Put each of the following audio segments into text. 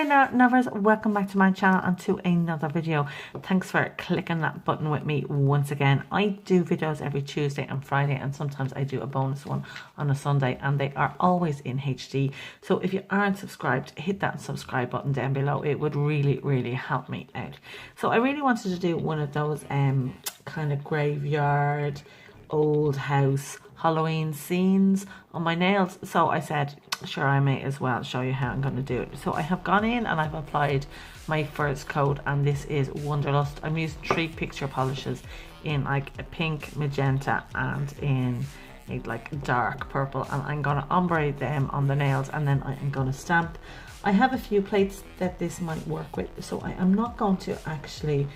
Lovers, welcome back to my channel and to another video. Thanks for clicking that button with me once again. I do videos every Tuesday and Friday, and sometimes I do a bonus one on a Sunday, and they are always in HD. So if you aren't subscribed, hit that subscribe button down below. It would really help me out. So I really wanted to do one of those kind of graveyard, old house Halloween scenes on my nails. So I said, sure, I may as well show you how I'm going to do it. So I have gone in and I've applied my first coat, and this is Wanderlust. I'm using 3 picture polishes in like a pink, magenta, and in a like dark purple, and I'm going to ombre them on the nails, and then I am going to stamp. I have a few plates that this might work with, so I am not going to actually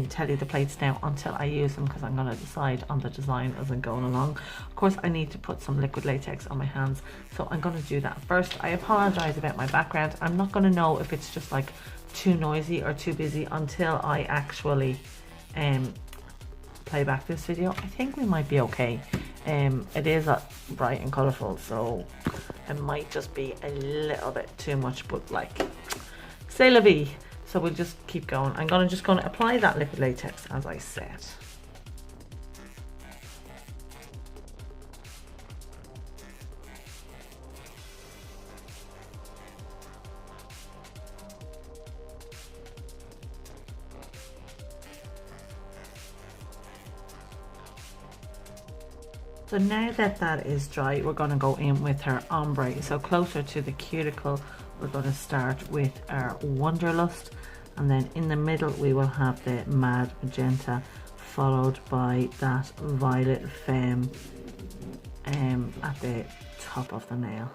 tell you the plates now until I use them, because I'm going to decide on the design as I'm going along. Of course, I need to put some liquid latex on my hands, so I'm going to do that first. I apologize about my background. I'm not going to know if it's just like too noisy or too busy until I actually play back this video. I think we might be okay. It is bright and colourful, so it might just be a little bit too much, but like, c'est la vie. So we'll just keep going. I'm just going to apply that liquid latex as I said. So now that that is dry, we're going to go in with our ombre. So closer to the cuticle, we're going to start with our Wanderlust, and then in the middle we will have the Mad Magenta, followed by that Violet Femme at the top of the nail.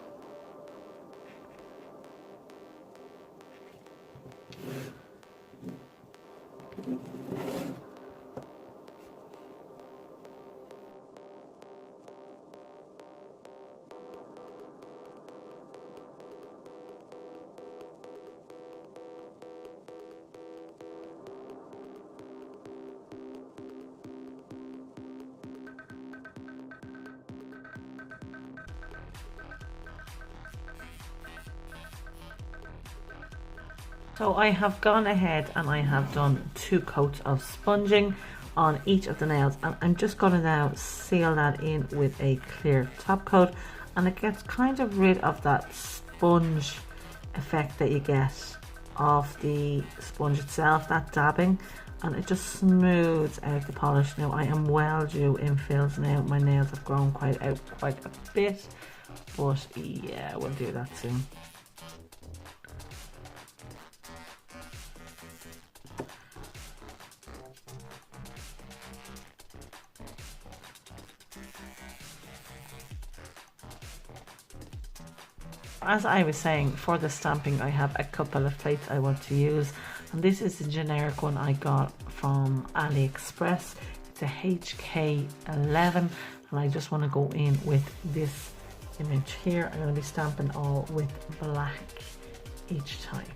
So I have gone ahead and I have done 2 coats of sponging on each of the nails, and I'm just going to now seal that in with a clear top coat, and it gets kind of rid of that sponge effect that you get off the sponge itself, that dabbing, and it just smooths out the polish. Now I am well due in fills now. My nails have grown quite a bit, but yeah, we'll do that soon. As I was saying, for the stamping I have a couple of plates I want to use, and this is a generic one I got from AliExpress. It's a HK11, and I just want to go in with this image here. I'm going to be stamping all with black each time.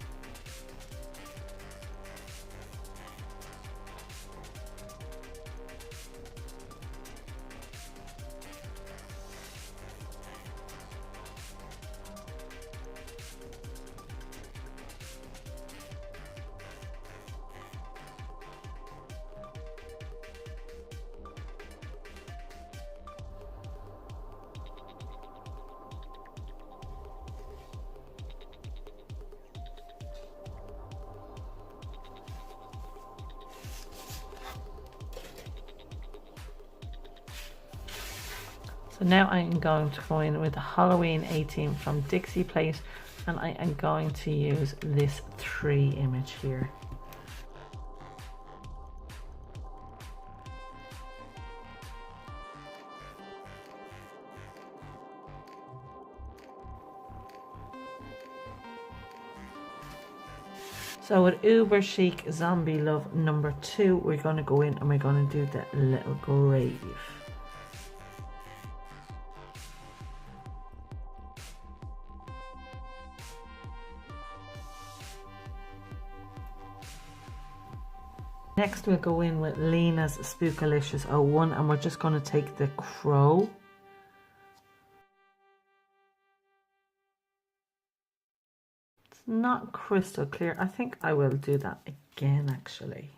So now I am going to go in with the Halloween 18 from Dixie plate, and I am going to use this 3 image here. So with Uber Chic Zombie Love number 2, we're going to go in and we're going to do the little grave. Next we'll go in with Lina's Spookalacious 01, and we're just going to take the crow not crystal clear. I think I will do that again actually.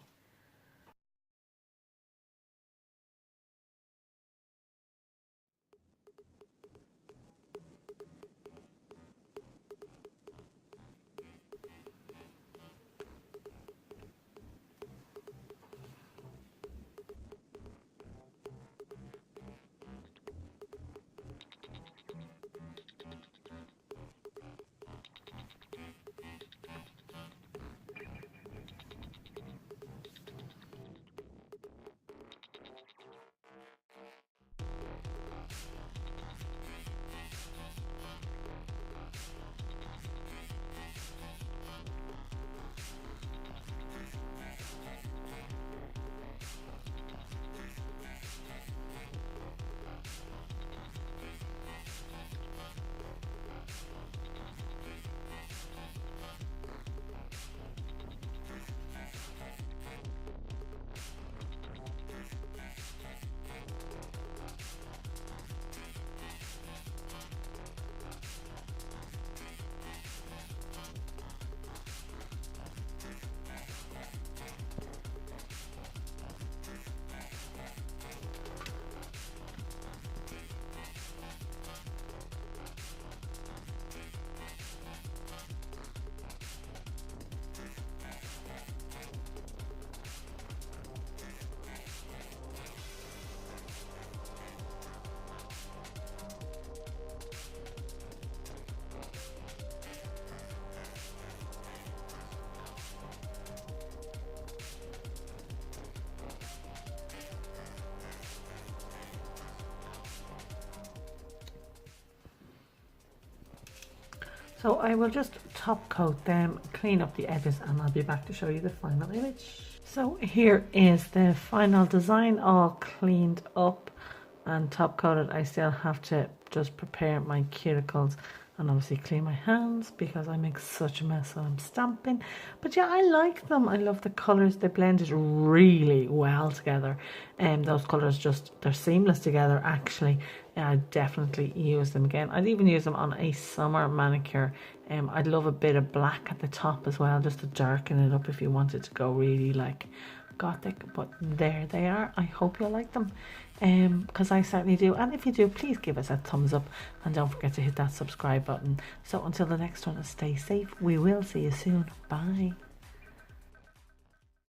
So I will just top coat them, clean up the edges, and I'll be back to show you the final image. So here is the final design, all cleaned up and top coated. I still have to just prepare my cuticles and obviously clean my hands because I make such a mess when I'm stamping. But yeah, I like them. I love the colours. They blended really well together. Those colours just, they're seamless together actually. I'd definitely use them again. I'd even use them on a summer manicure. I'd love a bit of black at the top as well, just to darken it up if you wanted to go really like gothic. But there they are. I hope you'll like them, because I certainly do. And if you do, please give us a thumbs up and don't forget to hit that subscribe button. So until the next one, stay safe. We will see you soon. Bye.